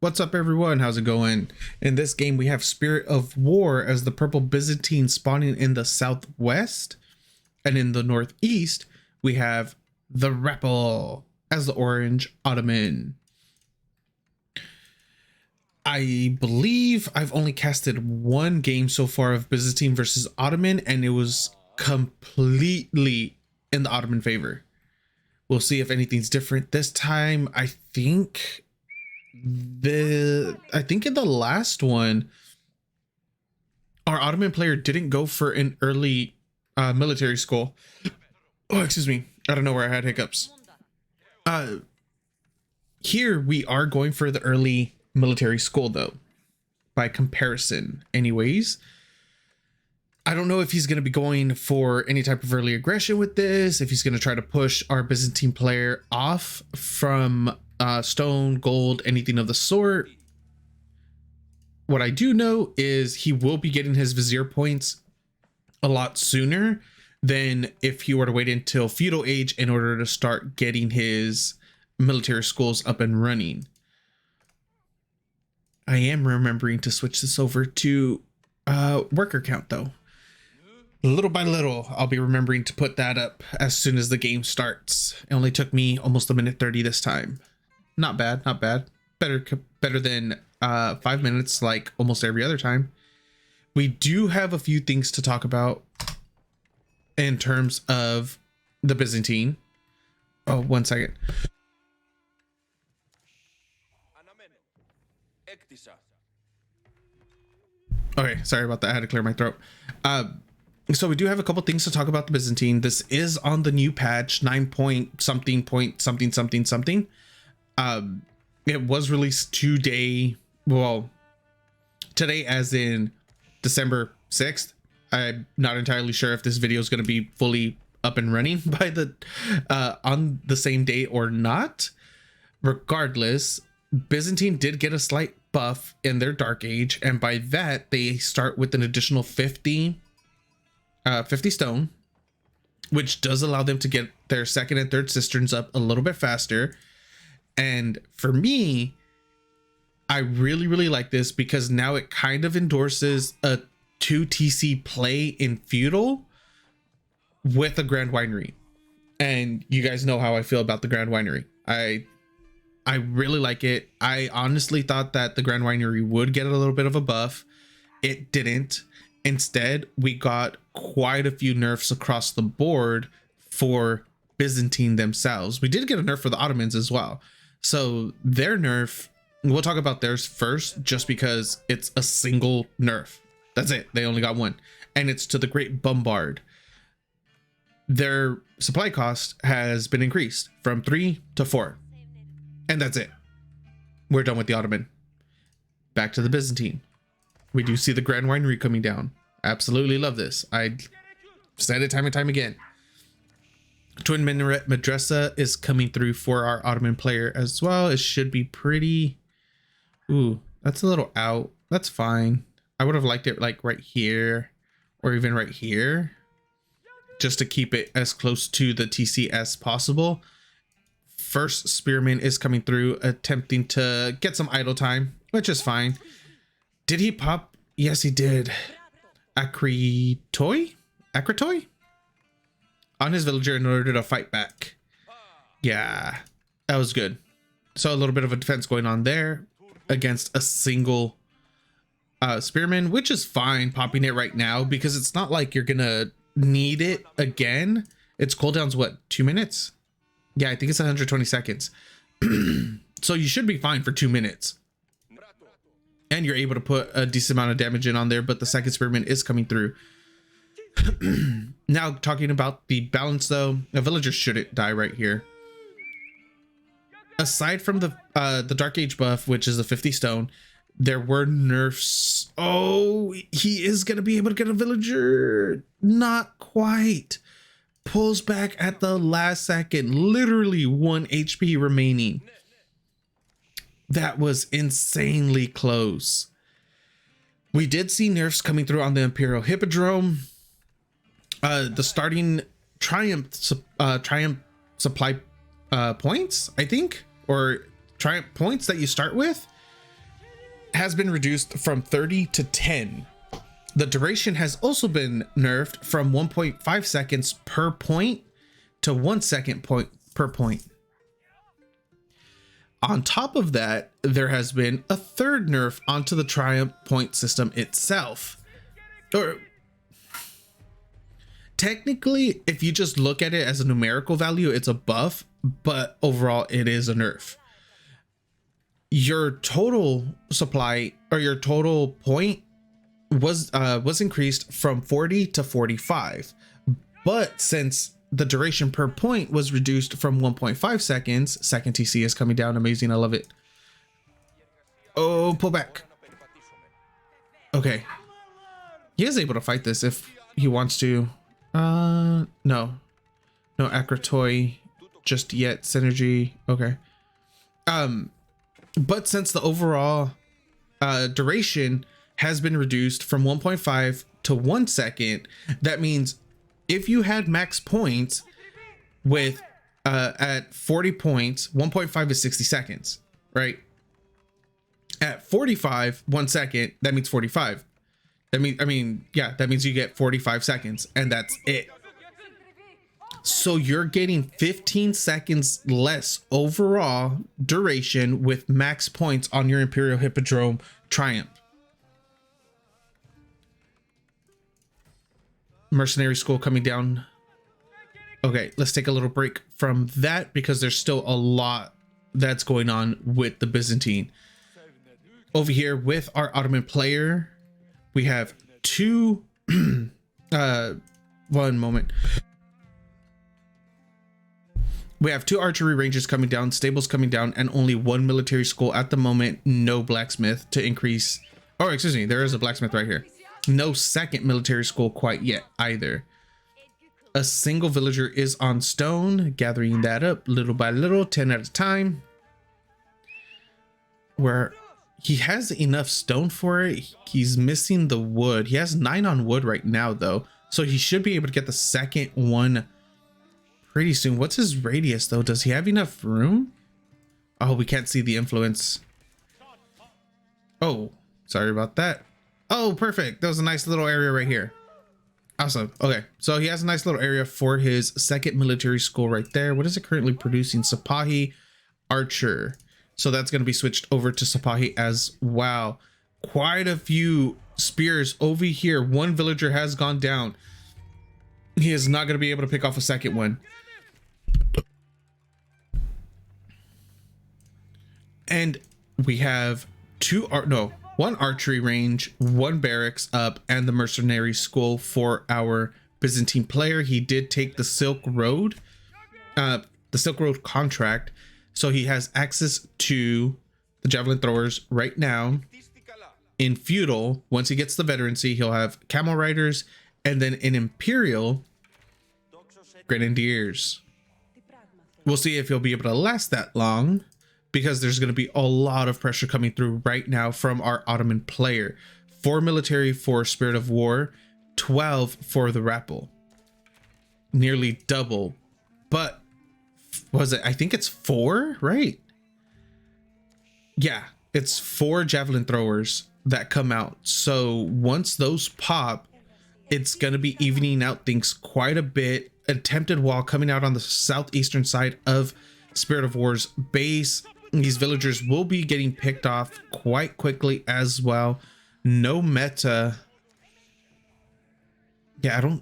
What's up, everyone? How's it going? In this game, we have Spirit of War as the purple Byzantine spawning in the southwest, and in the northeast, we have TheRapl as the orange Ottoman. I believe I've only casted one game so far of Byzantine versus Ottoman, and it was completely in the Ottoman favor. We'll see if anything's different this time. I think in the last one, our Ottoman player didn't go for an early military school. Oh, excuse me. I don't know where I had hiccups. Here we are going for the early military school though, by comparison anyways. I don't know if he's going to be going for any type of early aggression with this, if he's going to try to push our Byzantine player off from stone, gold, anything of the sort. What I do know is he will be getting his vizier points a lot sooner than if he were to wait until feudal age in order to start getting his military schools up and running. I am remembering to switch this over to worker count though. Little by little, I'll be remembering to put that up as soon as the game starts. It only took me almost a minute 30 this time. Not bad, not bad. Better than 5 minutes like almost every other time. We do have a few things to talk about in terms of the Byzantine. Oh, 1 second. Okay, sorry about that. I had to clear my throat. So we do have a couple things to talk about the Byzantine. This is on the new patch 9 point something. It was released today as in December 6th. I'm not entirely sure if this video is going to be fully up and running by the on the same day or not. Regardless, Byzantine did get a slight buff in their Dark Age, and by that they start with an additional 50 stone, which does allow them to get their second and third cisterns up a little bit faster. And for me, I really like this because now it kind of endorses a 2 TC play in feudal with a Grand Winery. And you guys know how I feel about the Grand Winery. I really like it. I honestly thought that the Grand Winery would get a little bit of a buff. It didn't. Instead, we got quite a few nerfs across the board for Byzantine themselves. We did get a nerf for the Ottomans as well. So their nerf, we'll talk about theirs first, just because it's a single nerf. That's it. They only got one. And it's to the Great Bombard. Their supply cost has been increased from 3 to 4. And that's it. We're done with the Ottoman. Back to the Byzantine. We do see the Grand Winery coming down. Absolutely love this. I said it time and time again. Twin Minaret Madrasa is coming through for our Ottoman player as well. It should be pretty... Ooh, that's a little out. That's fine. I would have liked it like right here or even right here, just to keep it as close to the TC as possible. First Spearman is coming through, attempting to get some idle time, which is fine. Did he pop? Yes, he did. Akritoy on his villager in order to fight back. Yeah, that was good. So a little bit of a defense going on there against a single spearman, which is fine popping it right now because it's not like you're gonna need it again. Its cooldown's what, 2 minutes? Yeah, I think it's 120 seconds. So you should be fine for 2 minutes. And you're able to put a decent amount of damage in on there, but the second spearman is coming through. Now, talking about the balance though, a villager shouldn't die right here. Aside from the Dark Age buff, which is a 50 stone, there were nerfs. Oh, he is going to be able to get a villager. Not quite. Pulls back at the last second, literally 1 HP remaining. That was insanely close. We did see nerfs coming through on the Imperial Hippodrome. The starting Triumph supply points, I think, or Triumph points that you start with has been reduced from 30 to 10. The duration has also been nerfed from 1.5 seconds per point to 1 second per point. On top of that, there has been a third nerf onto the triumph point system itself. Or technically, if you just look at it as a numerical value, it's a buff, but overall it is a nerf. Your total supply or your total point was increased from 40 to 45, but since the duration per point was reduced from 1.5 seconds, second TC is coming down. Amazing. I love it. Oh, pull back. Okay. He is able to fight this if he wants to. No Akratoi just yet. Synergy. Okay. But since the overall duration has been reduced from 1.5 to 1 second, that means if you had max points with at 40 points, 1.5 is 60 seconds, right? At 45, 1 second, that means 45. That means you get 45 seconds, and that's it. So you're getting 15 seconds less overall duration with max points on your Imperial Hippodrome Triumph. Mercenary School coming down. Okay, let's take a little break from that because there's still a lot that's going on with the Byzantine. Over here with our Ottoman player, we have two one moment. We have 2 archery ranges coming down, stables coming down, and only 1 military school at the moment. No blacksmith to increase. Oh, excuse me, there is a blacksmith right here. No second military school quite yet either. A single villager is on stone, gathering that up little by little, 10 at a time. Where he has enough stone for it. He's missing the wood. He has 9 on wood right now though, so he should be able to get the second one pretty soon. What's his radius though? Does he have enough room? Oh, we can't see the influence. Oh, sorry about that. Oh, perfect. That was a nice little area right here. Awesome. Okay, so he has a nice little area for his second military school right there. What is it currently producing? Sipahi Archer. So that's going to be switched over to Sipahi as well. Quite a few spears over here. 1 villager has gone down. He is not going to be able to pick off a second one. And we have 1 archery range, 1 barracks up, and the mercenary school for our Byzantine player. He did take the Silk Road contract, so he has access to the javelin throwers right now. In feudal, once he gets the veterancy, he'll have camel riders, and then in imperial, grenadiers. We'll see if he'll be able to last that long, because there's going to be a lot of pressure coming through right now from our Ottoman player. 4 military for Spirit of War, 12 for TheRapl. Nearly double. But was it? I think it's 4, right? Yeah, it's 4 javelin throwers that come out. So once those pop, it's going to be evening out things quite a bit. Attempted wall coming out on the southeastern side of Spirit of War's base. These villagers will be getting picked off quite quickly as well. No meta. Yeah,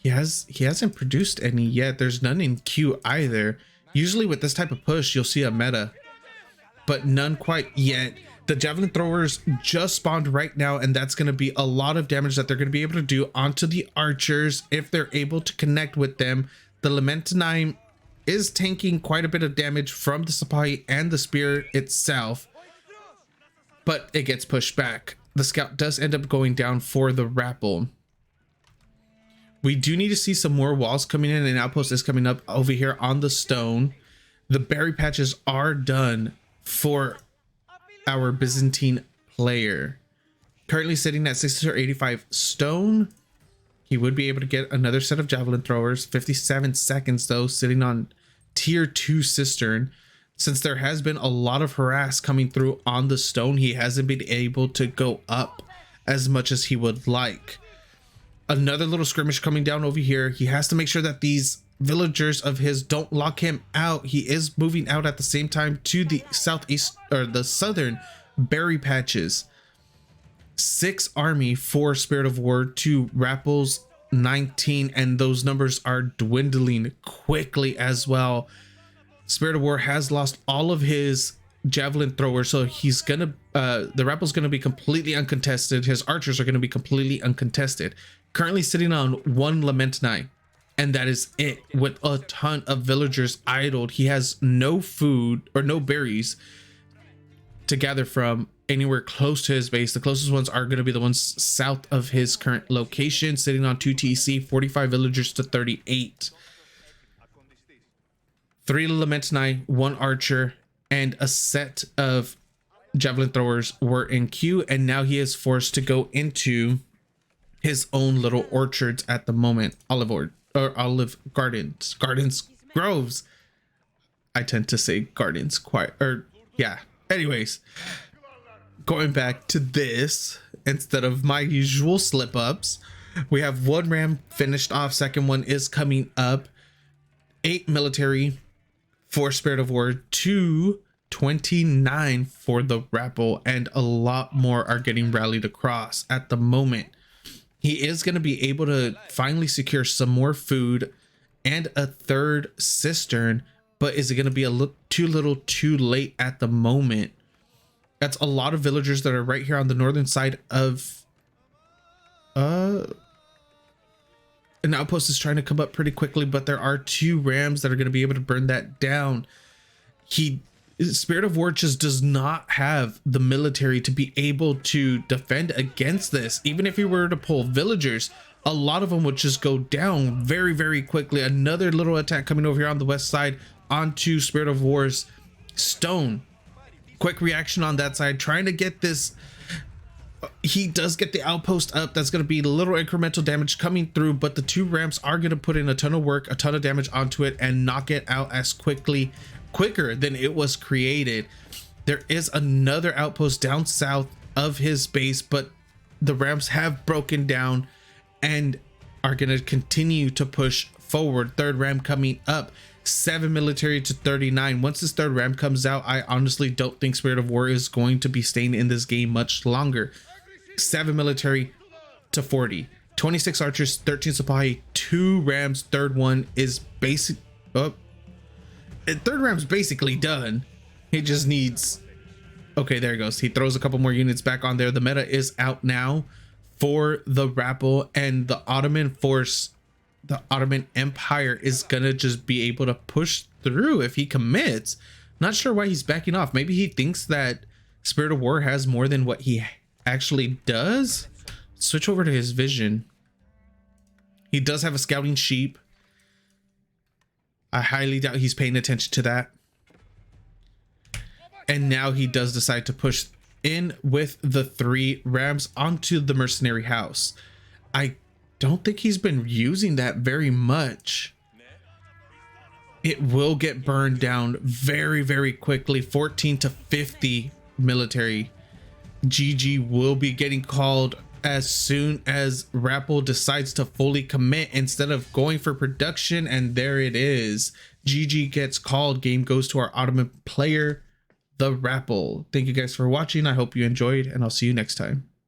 he hasn't produced any yet. There's none in queue either. Usually with this type of push, you'll see a meta, but none quite yet. The javelin throwers just spawned right now, and that's going to be a lot of damage that they're going to be able to do onto the archers if they're able to connect with them. The Lamentinine is tanking quite a bit of damage from the Sipahi and the spear itself, but it gets pushed back. The scout does end up going down for TheRapl. We do need to see some more walls coming in, and outpost is coming up over here on the stone. The berry patches are done for our Byzantine player. Currently sitting at 685 stone. He would be able to get another set of javelin throwers. 57 seconds though, sitting on tier 2 cistern. Since there has been a lot of harass coming through on the stone, he hasn't been able to go up as much as he would like. Another little skirmish coming down over here. He has to make sure that these villagers of his don't lock him out. He is moving out at the same time to the southeast, or the southern berry patches. 6 army for Spirit of War to Rappel's 19, and those numbers are dwindling quickly as well. Spirit of War has lost all of his javelin throwers, so he's gonna the Rappel's gonna be completely uncontested. His archers are gonna be completely uncontested. Currently sitting on 1 Lamentinai, and that is it, with a ton of villagers idled. He has no food or no berries to gather from anywhere close to his base. The closest ones are going to be the ones south of his current location, sitting on 2 TC, 45 villagers to 38. 3 Lamentinai, 1 archer, and a set of javelin throwers were in queue, and now he is forced to go into his own little orchards at the moment. Olive groves. I tend to say gardens yeah. Anyways, going back to this, instead of my usual slip ups, we have 1 ram finished off. Second one is coming up. 8 military for Spirit of War, 229 for the TheRapl, and a lot more are getting rallied across at the moment. He is going to be able to finally secure some more food and a 3rd cistern, but is it going to be a little too late at the moment? That's a lot of villagers that are right here on the northern side of an outpost is trying to come up pretty quickly, but there are 2 rams that are going to be able to burn that down. Spirit of War just does not have the military to be able to defend against this. Even if he were to pull villagers, a lot of them would just go down very, very quickly. Another little attack coming over here on the west side onto Spirit of War's stone. Quick reaction on that side, trying to get this. He does get the outpost up. That's going to be little incremental damage coming through, but the 2 ramps are going to put in a ton of work, a ton of damage onto it, and knock it out as quicker than it was created. There is another outpost down south of his base, but the ramps have broken down and are going to continue to push forward. 3rd ram coming up, 7 military to 39. Once this 3rd ram comes out, I honestly don't think Spirit of War is going to be staying in this game much longer. 7 military to 40, 26 archers, 13 supply, 2 rams. 3rd one is basic. 3rd ram's basically done. He just needs, okay, there he goes. He throws a couple more units back on there. The meta is out now for the TheRapl, and the Ottoman force, the Ottoman Empire, is gonna just be able to push through if he commits. Not sure why he's backing off. Maybe he thinks that Spirit of War has more than what he actually does. Switch over to his vision. He does have a scouting sheep. I highly doubt he's paying attention to that. And now he does decide to push in with the 3 rams onto the mercenary house. I don't think he's been using that very much. It will get burned down very, very quickly. 14 to 50 military. GG will be getting called as soon as TheRapl decides to fully commit instead of going for production, and there it is. GG gets called. Game goes to our Ottoman player, TheRapl. Thank you guys for watching. I hope you enjoyed, and I'll see you next time.